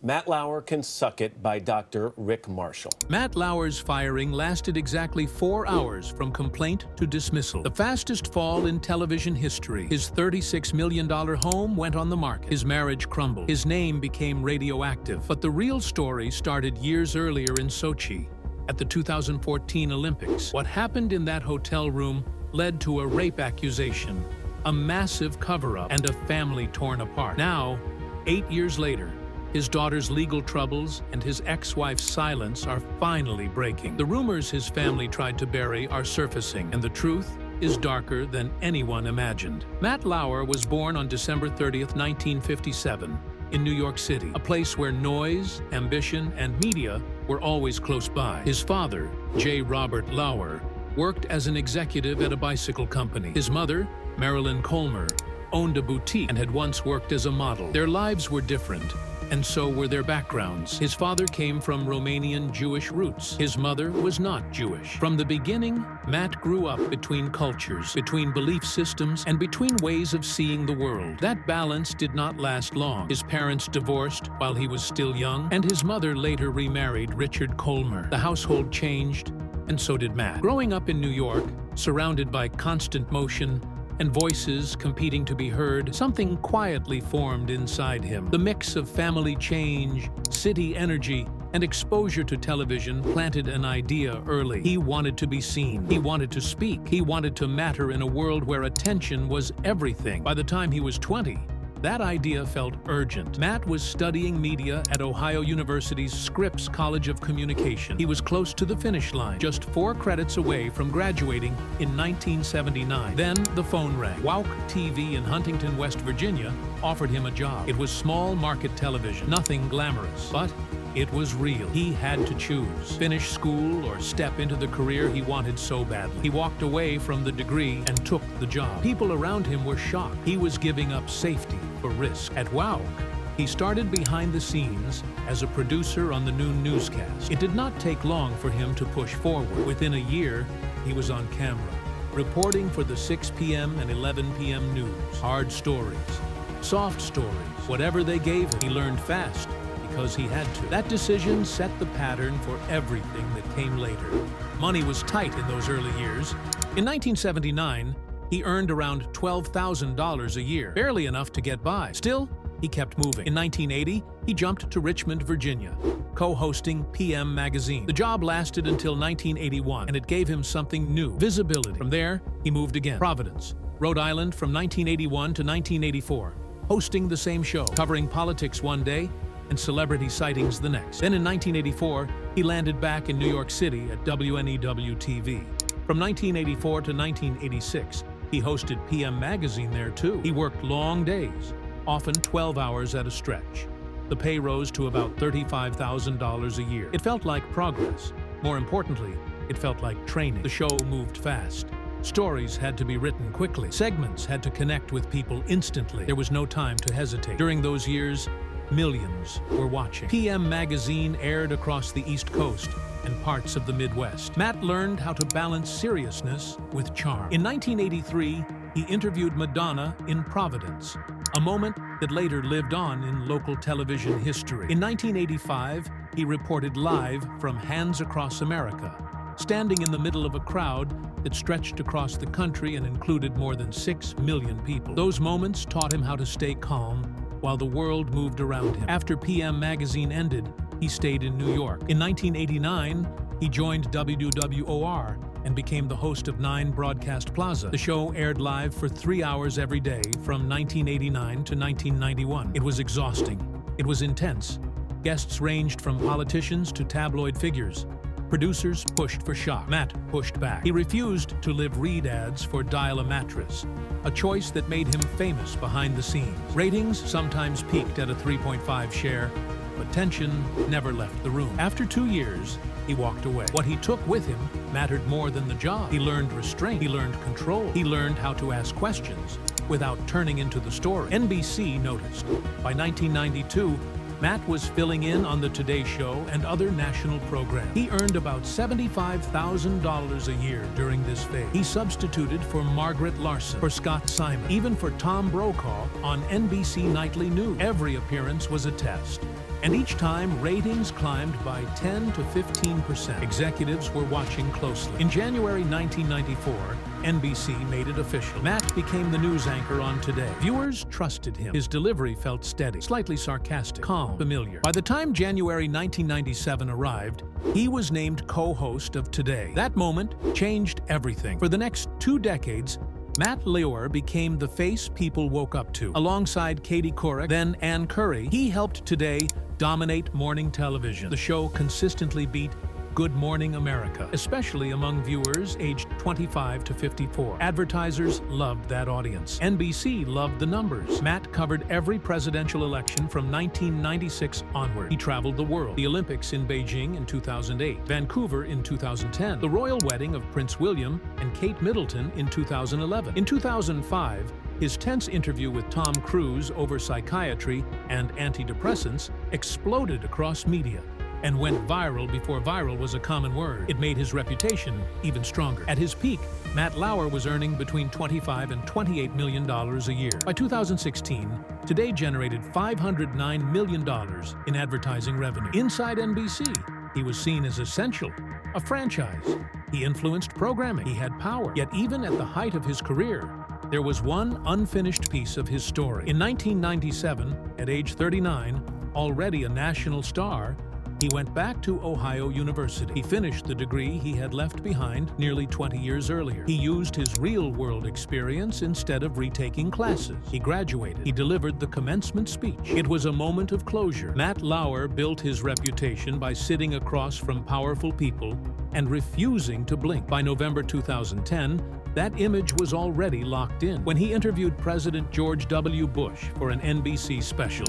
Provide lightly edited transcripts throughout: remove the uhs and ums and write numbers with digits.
Matt Lauer Can Suck It by Dr. Rick Marshall. Matt Lauer's firing lasted exactly 4 hours from complaint to dismissal. The fastest fall in television history. His $36 million home went on the market. His marriage crumbled. His name became radioactive. But the real story started years earlier in Sochi, at the 2014 Olympics. What happened in that hotel room led to a rape accusation, a massive cover-up, and a family torn apart. Now, 8 years later, his daughter's legal troubles and his ex-wife's silence are finally breaking. The rumors his family tried to bury are surfacing, and the truth is darker than anyone imagined. Matt Lauer was born on December 30th, 1957, in New York City, a place where noise, ambition, and media were always close by. His father, J. Robert Lauer, worked as an executive at a bicycle company. His mother, Marilyn Colmer, owned a boutique and had once worked as a model. Their lives were different, and so were their backgrounds. His father came from Romanian Jewish roots. His mother was not Jewish. From the beginning, Matt grew up between cultures, between belief systems, and between ways of seeing the world. That balance did not last long. His parents divorced while he was still young, and his mother later remarried Richard Colmer. The household changed, and so did Matt. Growing up in New York, surrounded by constant motion, and voices competing to be heard, something quietly formed inside him. The mix of family change, city energy, and exposure to television planted an idea early. He wanted to be seen. He wanted to speak. He wanted to matter in a world where attention was everything. By the time he was 20, that idea felt urgent. Matt was studying media at Ohio University's Scripps College of Communication. He was close to the finish line, just 4 credits away from graduating in 1979. Then the phone rang. WOWC TV in Huntington, West Virginia, offered him a job. It was small market television, nothing glamorous, but it was real. He had to choose: finish school or step into the career he wanted so badly. He walked away from the degree and took the job. People around him were shocked. He was giving up safety for risk. At WOWC, he started behind the scenes as a producer on the noon newscast. It did not take long for him to push forward. Within a year, he was on camera, reporting for the 6 p.m. and 11 p.m. news. Hard stories, soft stories, whatever they gave him, he learned fast, because he had to. That decision set the pattern for everything that came later. Money was tight in those early years. In 1979, he earned around $12,000 a year, barely enough to get by. Still, he kept moving. In 1980, he jumped to Richmond, Virginia, co-hosting PM Magazine. The job lasted until 1981, and it gave him something new: visibility. From there, he moved again. Providence, Rhode Island from 1981 to 1984, hosting the same show, covering politics one day and celebrity sightings the next. Then in 1984, he landed back in New York City at WNEW-TV. From 1984 to 1986, he hosted PM Magazine there too. He worked long days, often 12 hours at a stretch. The pay rose to about $35,000 a year. It felt like progress. More importantly, it felt like training. The show moved fast. Stories had to be written quickly. Segments had to connect with people instantly. There was no time to hesitate. During those years, millions were watching. PM Magazine aired across the East Coast and parts of the Midwest. Matt learned how to balance seriousness with charm. In 1983, he interviewed Madonna in Providence, a moment that later lived on in local television history. In 1985, he reported live from Hands Across America, standing in the middle of a crowd that stretched across the country and included more than 6 million people. Those moments taught him how to stay calm while the world moved around him. After PM Magazine ended, he stayed in New York. In 1989, he joined WWOR and became the host of 9 Broadcast Plaza. The show aired live for 3 hours every day from 1989 to 1991. It was exhausting. It was intense. Guests ranged from politicians to tabloid figures. Producers pushed for shock. Matt pushed back. He refused to live read ads for Dial a Mattress, a choice that made him famous behind the scenes. Ratings sometimes peaked at a 3.5 share, but tension never left the room. After 2 years, he walked away. What he took with him mattered more than the job. He learned restraint. He learned control. He learned how to ask questions without turning into the story. NBC noticed. By 1992, Matt was filling in on the Today Show and other national programs. He earned about $75,000 a year during this phase. He substituted for Margaret Larson, for Scott Simon, even for Tom Brokaw on NBC Nightly News. Every appearance was a test. And each time, ratings climbed by 10 to 15%. Executives were watching closely. In January 1994, NBC made it official. Matt became the news anchor on Today. Viewers trusted him. His delivery felt steady, slightly sarcastic, calm, familiar. By the time January 1997 arrived, he was named co-host of Today. That moment changed everything. For the next 2 decades, Matt Lauer became the face people woke up to. Alongside Katie Couric, then Ann Curry, he helped Today dominate morning television. The show consistently beat Good Morning America, especially among viewers aged 25 to 54. Advertisers loved that audience. NBC loved the numbers. Matt covered every presidential election from 1996 onward. He traveled the world. The Olympics in Beijing in 2008, Vancouver in 2010, the royal wedding of Prince William and Kate Middleton in 2011. In 2005, his tense interview with Tom Cruise over psychiatry and antidepressants exploded across media and went viral before viral was a common word. It made his reputation even stronger. At his peak, Matt Lauer was earning between $25 and $28 million a year. By 2016, Today generated $509 million in advertising revenue. Inside NBC, he was seen as essential, a franchise. He influenced programming. He had power. Yet even at the height of his career, there was one unfinished piece of his story. In 1997, at age 39, already a national star, he went back to Ohio University. He finished the degree he had left behind nearly 20 years earlier. He used his real-world experience instead of retaking classes. He graduated. He delivered the commencement speech. It was a moment of closure. Matt Lauer built his reputation by sitting across from powerful people and refusing to blink. By November 2010, that image was already locked in. When he interviewed President George W. Bush for an NBC special,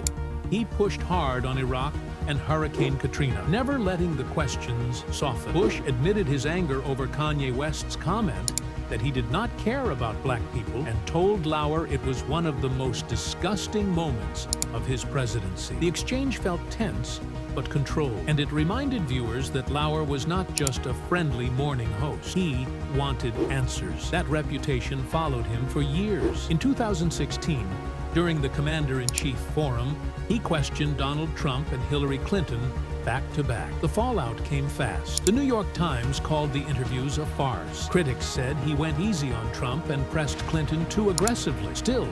he pushed hard on Iraq and Hurricane Katrina, never letting the questions soften. Bush admitted his anger over Kanye West's comment that he did not care about black people and told Lauer it was one of the most disgusting moments of his presidency. The exchange felt tense but controlled, and it reminded viewers that Lauer was not just a friendly morning host. He wanted answers. That reputation followed him for years. In 2016, during the Commander-in-Chief Forum, he questioned Donald Trump and Hillary Clinton back-to-back. The fallout came fast. The New York Times called the interviews a farce. Critics said he went easy on Trump and pressed Clinton too aggressively. Still,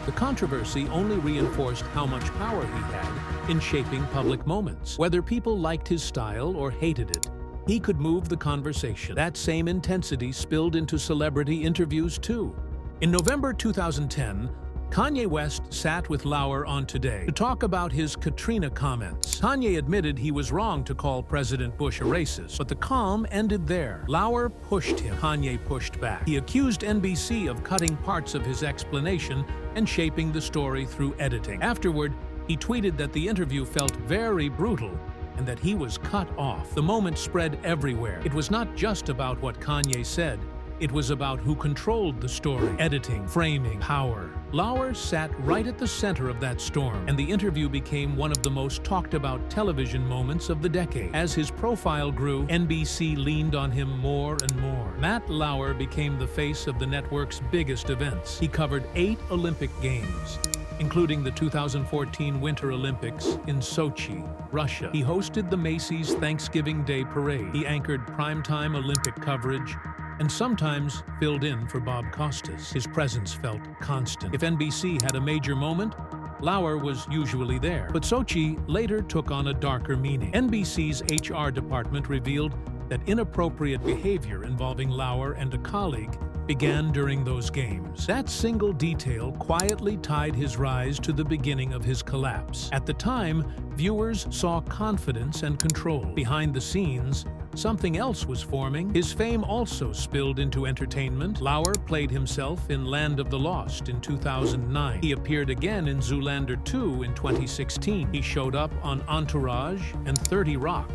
the controversy only reinforced how much power he had in shaping public moments. Whether people liked his style or hated it, he could move the conversation. That same intensity spilled into celebrity interviews too. In November 2010, Kanye West sat with Lauer on Today to talk about his Katrina comments. Kanye admitted he was wrong to call President Bush a racist, but the calm ended there. Lauer pushed him. Kanye pushed back. He accused NBC of cutting parts of his explanation and shaping the story through editing. Afterward, he tweeted that the interview felt very brutal and that he was cut off. The moment spread everywhere. It was not just about what Kanye said. It was about who controlled the story, editing, framing, power. Lauer sat right at the center of that storm, and the interview became one of the most talked about television moments of the decade. As his profile grew, NBC leaned on him more and more. Matt Lauer became the face of the network's biggest events. He covered 8 Olympic Games, including the 2014 Winter Olympics in Sochi, Russia. He hosted the Macy's Thanksgiving Day Parade. He anchored primetime Olympic coverage and sometimes filled in for Bob Costas. His presence felt constant. If NBC had a major moment, Lauer was usually there. But Sochi later took on a darker meaning. NBC's HR department revealed that inappropriate behavior involving Lauer and a colleague began during those games. That single detail quietly tied his rise to the beginning of his collapse. At the time, viewers saw confidence and control. Behind the scenes, something else was forming. His fame also spilled into entertainment. Lauer played himself in Land of the Lost in 2009. He appeared again in Zoolander 2 in 2016. He showed up on Entourage and 30 Rock,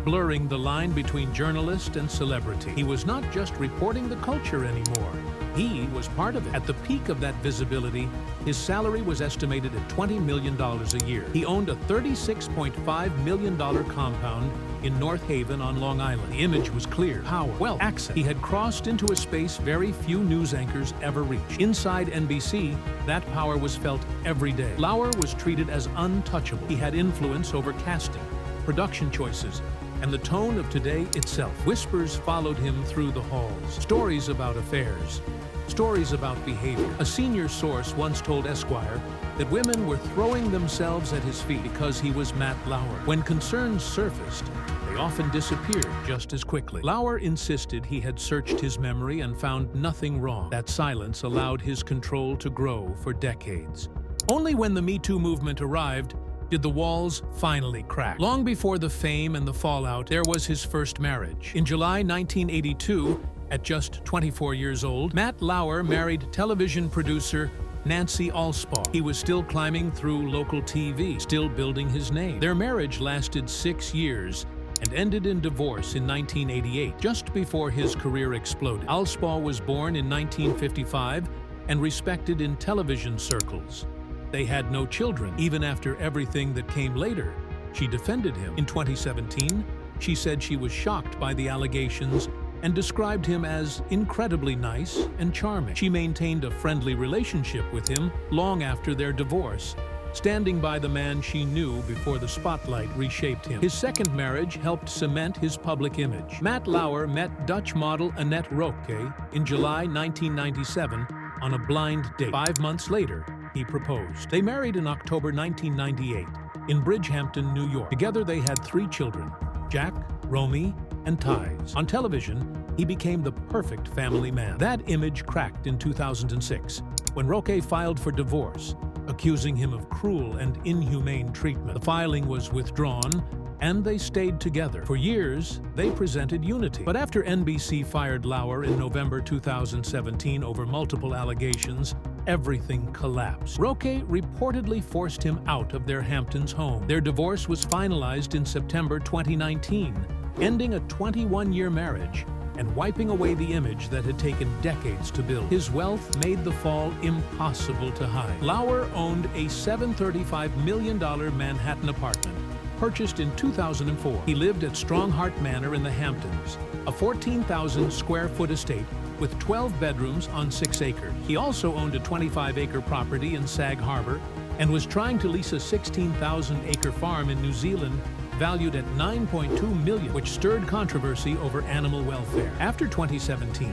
blurring the line between journalist and celebrity. He was not just reporting the culture anymore. He was part of it. At the peak of that visibility, his salary was estimated at $20 million a year. He owned a $36.5 million compound in North Haven on Long Island. The image was clear, power, wealth, access. He had crossed into a space very few news anchors ever reached. Inside NBC, that power was felt every day. Lauer was treated as untouchable. He had influence over casting, production choices, and the tone of today itself. Whispers followed him through the halls. Stories about affairs, stories about behavior. A senior source once told Esquire that women were throwing themselves at his feet because he was Matt Lauer. When concerns surfaced, they often disappeared just as quickly. Lauer insisted he had searched his memory and found nothing wrong. That silence allowed his control to grow for decades. Only when the Me Too movement arrived did the walls finally crack. Long before the fame and the fallout, there was his first marriage. In July 1982, at just 24 years old, Matt Lauer married television producer Nancy Alspaugh. He was still climbing through local TV, still building his name. Their marriage lasted 6 years and ended in divorce in 1988, just before his career exploded. Alspaugh was born in 1955 and respected in television circles. They had no children, even after everything that came later. She defended him. In 2017, she said she was shocked by the allegations and described him as incredibly nice and charming. She maintained a friendly relationship with him long after their divorce, standing by the man she knew before the spotlight reshaped him. His second marriage helped cement his public image. Matt Lauer met Dutch model Annette Roque in July 1997 on a blind date. 5 months later, he proposed. They married in October 1998 in Bridgehampton, New York. Together they had 3 children, Jack, Romy, and Ties. On television, he became the perfect family man. That image cracked in 2006 when Roque filed for divorce, accusing him of cruel and inhumane treatment. The filing was withdrawn, and they stayed together. For years, they presented unity. But after NBC fired Lauer in November 2017 over multiple allegations, everything collapsed. Roque reportedly forced him out of their Hamptons home. Their divorce was finalized in September 2019, ending a 21-year marriage and wiping away the image that had taken decades to build. His wealth made the fall impossible to hide. Lauer owned a $735 million Manhattan apartment, purchased in 2004. He lived at Stronghart Manor in the Hamptons, a 14,000 square foot estate with 12 bedrooms on 6 acres. He also owned a 25-acre property in Sag Harbor and was trying to lease a 16,000-acre farm in New Zealand valued at $9.2 million, which stirred controversy over animal welfare. After 2017,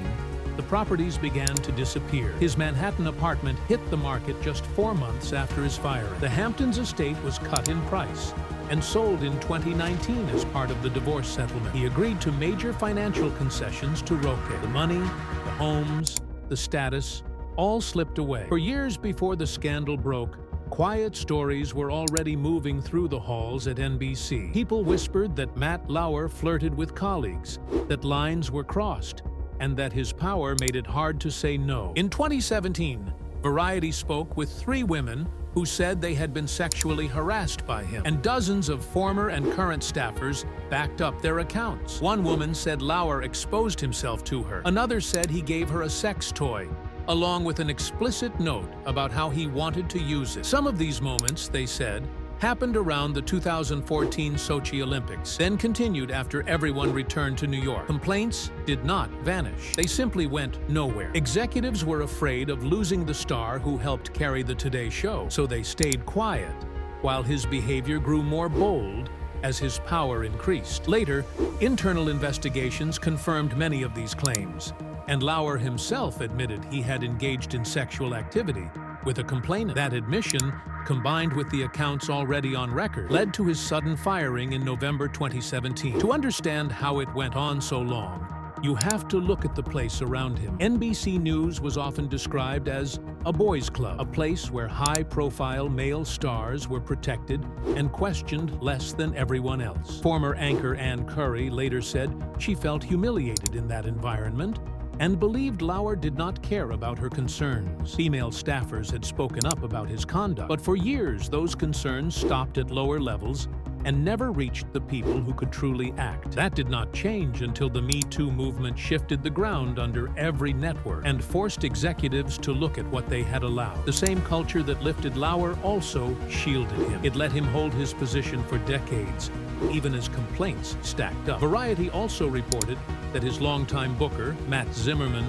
the properties began to disappear. His Manhattan apartment hit the market just 4 months after his firing. The Hamptons estate was cut in price and sold in 2019 as part of the divorce settlement. He agreed to major financial concessions to Roque. The money, the homes, the status, all slipped away. For years before the scandal broke, quiet stories were already moving through the halls at NBC. People whispered that Matt Lauer flirted with colleagues, that lines were crossed, and that his power made it hard to say no. In 2017, Variety spoke with 3 women who said they had been sexually harassed by him, and dozens of former and current staffers backed up their accounts. One woman said Lauer exposed himself to her. Another said he gave her a sex toy, along with an explicit note about how he wanted to use it. Some of these moments, they said, happened around the 2014 Sochi Olympics, then continued after everyone returned to New York. Complaints did not vanish. They simply went nowhere. Executives were afraid of losing the star who helped carry the Today Show, so they stayed quiet, while his behavior grew more bold as his power increased. Later, internal investigations confirmed many of these claims, and Lauer himself admitted he had engaged in sexual activity with a complainant. That admission, combined with the accounts already on record, led to his sudden firing in November 2017. To understand how it went on so long, you have to look at the place around him. NBC News was often described as a boys' club, a place where high-profile male stars were protected and questioned less than everyone else. Former anchor Ann Curry later said she felt humiliated in that environment and believed Lauer did not care about her concerns. Female staffers had spoken up about his conduct, but for years those concerns stopped at lower levels and never reached the people who could truly act. That did not change until the Me Too movement shifted the ground under every network and forced executives to look at what they had allowed. The same culture that lifted Lauer also shielded him. It let him hold his position for decades, even as complaints stacked up. Variety also reported that his longtime booker, Matt Zimmerman,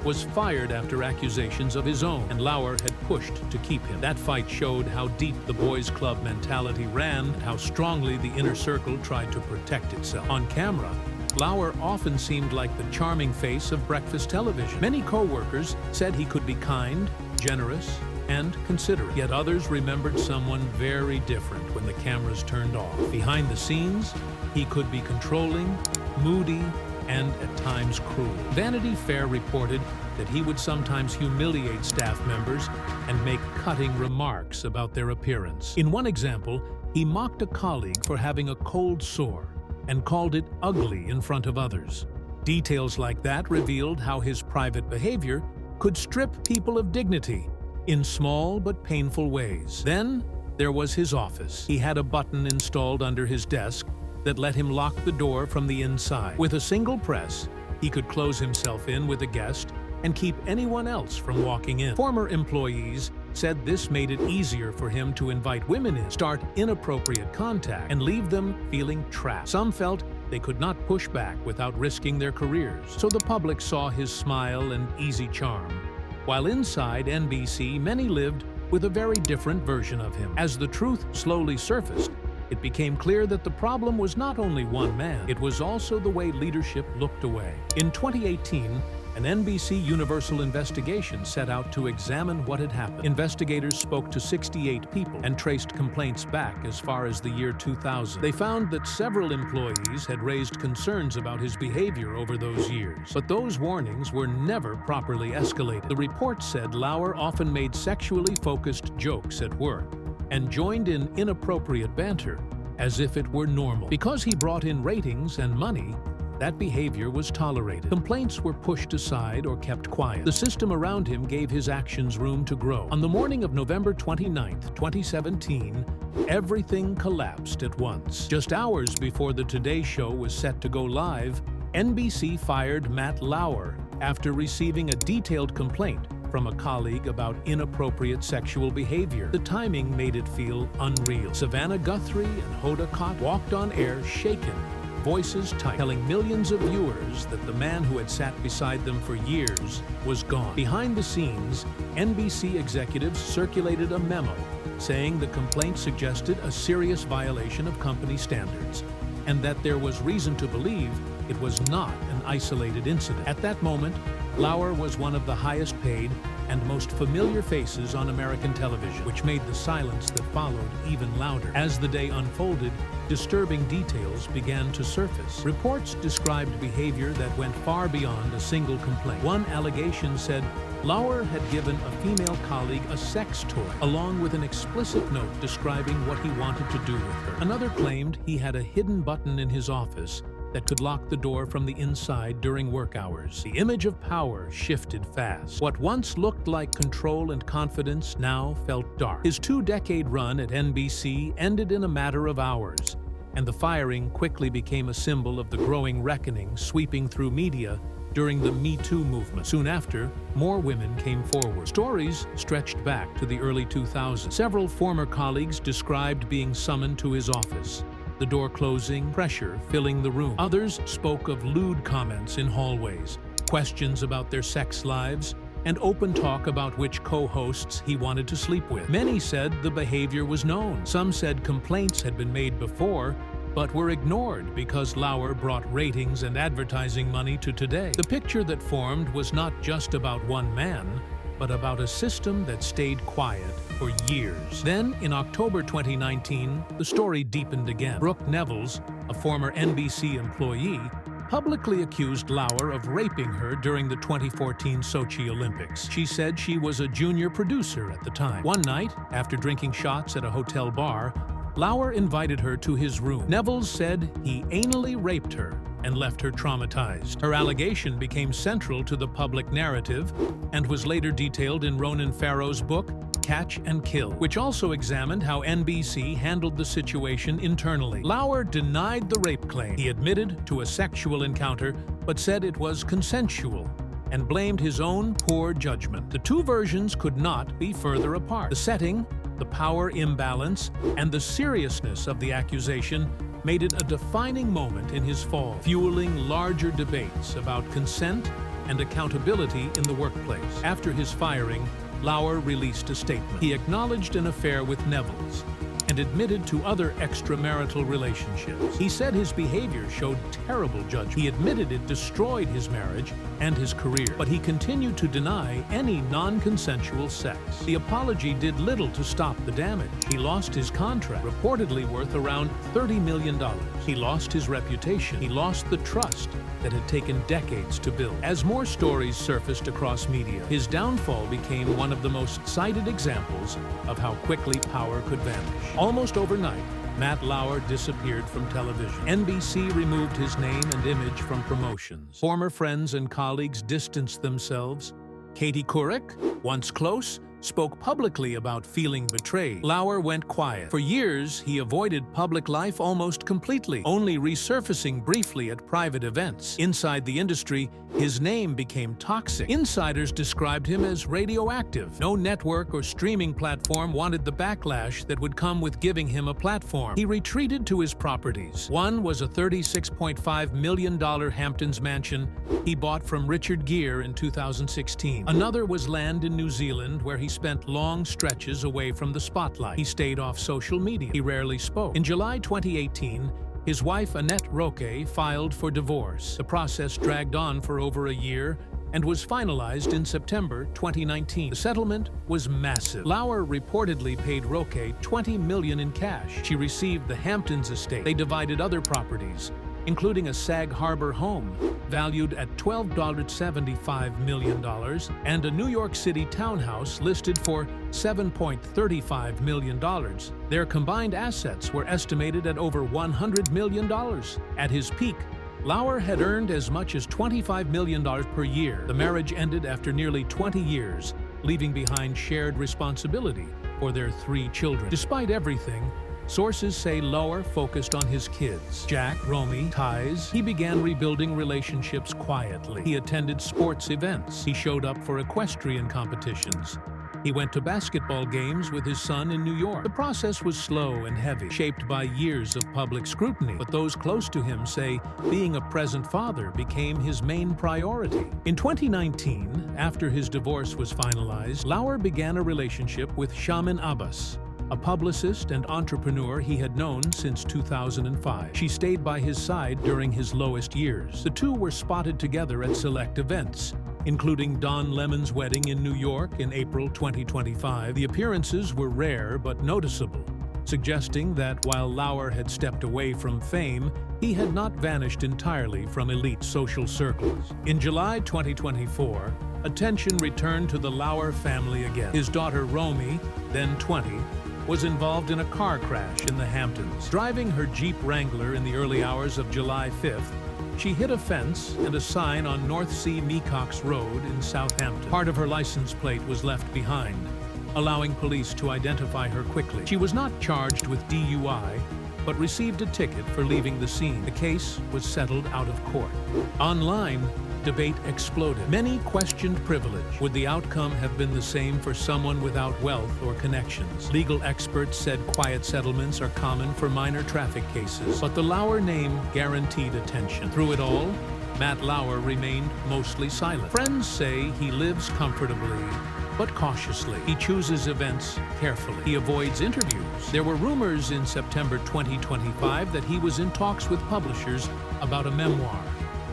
was fired after accusations of his own, and Lauer had pushed to keep him. That fight showed how deep the boys' club mentality ran and how strongly the inner circle tried to protect itself. On camera, Lauer often seemed like the charming face of breakfast television. Many co-workers said he could be kind, generous, and considerate. Yet others remembered someone very different when the cameras turned off. Behind the scenes, he could be controlling, moody, and at times cruel. Vanity Fair reported that he would sometimes humiliate staff members and make cutting remarks about their appearance. In one example, he mocked a colleague for having a cold sore and called it ugly in front of others. Details like that revealed how his private behavior could strip people of dignity in small but painful ways. Then there was his office. He had a button installed under his desk that let him lock the door from the inside. With a single press, he could close himself in with a guest and keep anyone else from walking in. Former employees said this made it easier for him to invite women in, start inappropriate contact, and leave them feeling trapped. Some felt they could not push back without risking their careers, so the public saw his smile and easy charm. While inside NBC, many lived with a very different version of him. As the truth slowly surfaced, it became clear that the problem was not only one man, it was also the way leadership looked away. In 2018, an NBC Universal investigation set out to examine what had happened. Investigators spoke to 68 people and traced complaints back as far as the year 2000. They found that several employees had raised concerns about his behavior over those years, but those warnings were never properly escalated. The report said Lauer often made sexually focused jokes at work and joined in inappropriate banter as if it were normal. Because he brought in ratings and money, that behavior was tolerated. Complaints were pushed aside or kept quiet. The system around him gave his actions room to grow. On the morning of November 29, 2017, everything collapsed at once. Just hours before the Today Show was set to go live, NBC fired Matt Lauer after receiving a detailed complaint from a colleague about inappropriate sexual behavior. The timing made it feel unreal. Savannah Guthrie and Hoda Kotb walked on air shaken, voices tight, telling millions of viewers that the man who had sat beside them for years was gone. Behind the scenes, NBC executives circulated a memo saying the complaint suggested a serious violation of company standards and that there was reason to believe it was not an isolated incident. At that moment, Lauer was one of the highest paid and most familiar faces on American television, which made the silence that followed even louder. As the day unfolded, disturbing details began to surface. Reports described behavior that went far beyond a single complaint. One allegation said Lauer had given a female colleague a sex toy, along with an explicit note describing what he wanted to do with her. Another claimed he had a hidden button in his office that could lock the door from the inside during work hours. The image of power shifted fast. What once looked like control and confidence now felt dark. His two-decade run at NBC ended in a matter of hours, and the firing quickly became a symbol of the growing reckoning sweeping through media during the Me Too movement. Soon after, more women came forward. Stories stretched back to the early 2000s. Several former colleagues described being summoned to his office, the door closing, pressure filling the room. Others spoke of lewd comments in hallways, questions about their sex lives, and open talk about which co-hosts he wanted to sleep with. Many said the behavior was known. Some said complaints had been made before, but were ignored because Lauer brought ratings and advertising money to Today. The picture that formed was not just about one man, but about a system that stayed quiet for years. Then, in October 2019, the story deepened again. Brooke Nevels, a former NBC employee, publicly accused Lauer of raping her during the 2014 Sochi Olympics. She said she was a junior producer at the time. One night, after drinking shots at a hotel bar, Lauer invited her to his room. Nevels said he anally raped her and left her traumatized. Her allegation became central to the public narrative and was later detailed in Ronan Farrow's book, Catch and Kill, which also examined how NBC handled the situation internally. Lauer denied the rape claim. He admitted to a sexual encounter, but said it was consensual, and blamed his own poor judgment. The two versions could not be further apart. The setting, the power imbalance, and the seriousness of the accusation made it a defining moment in his fall, fueling larger debates about consent and accountability in the workplace. After his firing, Lauer released a statement. He acknowledged an affair with Neville's and admitted to other extramarital relationships. He said his behavior showed terrible judgment. He admitted it destroyed his marriage and his career, but he continued to deny any non-consensual sex. The apology did little to stop the damage. He lost his contract, reportedly worth around $30 million. He lost his reputation. He lost the trust that had taken decades to build. As more stories surfaced across media, his downfall became one of the most cited examples of how quickly power could vanish. Almost overnight, Matt Lauer disappeared from television. NBC removed his name and image from promotions. Former friends and colleagues distanced themselves. Katie Couric, once close, spoke publicly about feeling betrayed. Lauer went quiet. For years, he avoided public life almost completely, only resurfacing briefly at private events. Inside the industry, his name became toxic. Insiders described him as radioactive. No network or streaming platform wanted the backlash that would come with giving him a platform. He retreated to his properties. One was a $36.5 million Hamptons mansion he bought from Richard Gere in 2016. Another was land in New Zealand, where he spent long stretches away from the spotlight. He stayed off social media. He rarely spoke. In July 2018, his wife Annette Roque filed for divorce. The process dragged on for over a year and was finalized in September 2019. The settlement was massive. Lauer reportedly paid Roque $20 million in cash. She received the Hamptons estate. They divided other properties, including a Sag Harbor home valued at $12.75 million and a New York City townhouse listed for $7.35 million. Their combined assets were estimated at over $100 million. At his peak, Lauer had earned as much as $25 million per year. The marriage ended after nearly 20 years, leaving behind shared responsibility for their 3 children. Despite everything, sources say Lauer focused on his kids. Jack, Romy, Ties. He began rebuilding relationships quietly. He attended sports events. He showed up for equestrian competitions. He went to basketball games with his son in New York. The process was slow and heavy, shaped by years of public scrutiny, but those close to him say being a present father became his main priority. In 2019, after his divorce was finalized, Lauer began a relationship with Shaman Abbas, a publicist and entrepreneur he had known since 2005. She stayed by his side during his lowest years. The two were spotted together at select events, including Don Lemon's wedding in New York in April 2025. The appearances were rare but noticeable, suggesting that while Lauer had stepped away from fame, he had not vanished entirely from elite social circles. In July 2024, attention returned to the Lauer family again. His daughter Romy, then 20, was involved in a car crash in the Hamptons. Driving her Jeep Wrangler in the early hours of July 5th, she hit a fence and a sign on North Sea Mecox Road in Southampton. Part of her license plate was left behind, allowing police to identify her quickly. She was not charged with DUI, but received a ticket for leaving the scene. The case was settled out of court. Online, debate exploded. Many questioned privilege. Would the outcome have been the same for someone without wealth or connections? Legal experts said quiet settlements are common for minor traffic cases, but the Lauer name guaranteed attention. Through it all, Matt Lauer remained mostly silent. Friends say he lives comfortably, but cautiously. He chooses events carefully. He avoids interviews. There were rumors in September 2025 that he was in talks with publishers about a memoir,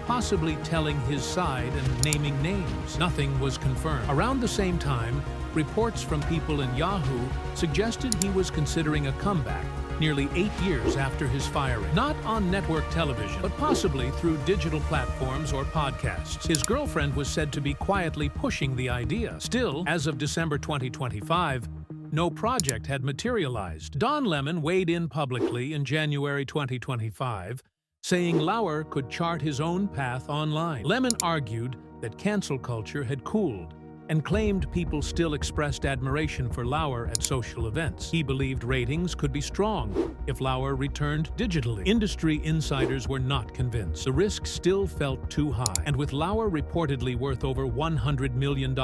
possibly telling his side and naming names. Nothing was confirmed. Around the same time, reports from people in Yahoo suggested he was considering a comeback nearly 8 years after his firing. Not on network television, but possibly through digital platforms or podcasts. His girlfriend was said to be quietly pushing the idea. Still, as of December 2025, no project had materialized. Don Lemon weighed in publicly in January 2025, saying Lauer could chart his own path online. Lemon argued that cancel culture had cooled and claimed people still expressed admiration for Lauer at social events. He believed ratings could be strong if Lauer returned digitally. Industry insiders were not convinced. The risk still felt too high, and with Lauer reportedly worth over $100 million,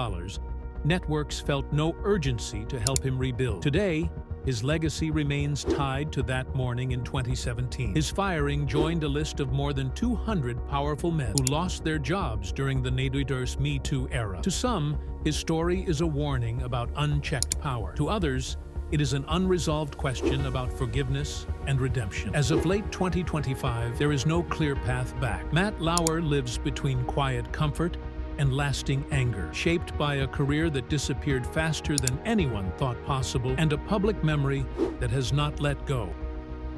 networks felt no urgency to help him rebuild. Today, his legacy remains tied to that morning in 2017. His firing joined a list of more than 200 powerful men who lost their jobs during the Nediders Me Too era. To some, his story is a warning about unchecked power. To others, it is an unresolved question about forgiveness and redemption. As of late 2025, there is no clear path back. Matt Lauer lives between quiet comfort and lasting anger, shaped by a career that disappeared faster than anyone thought possible and a public memory that has not let go.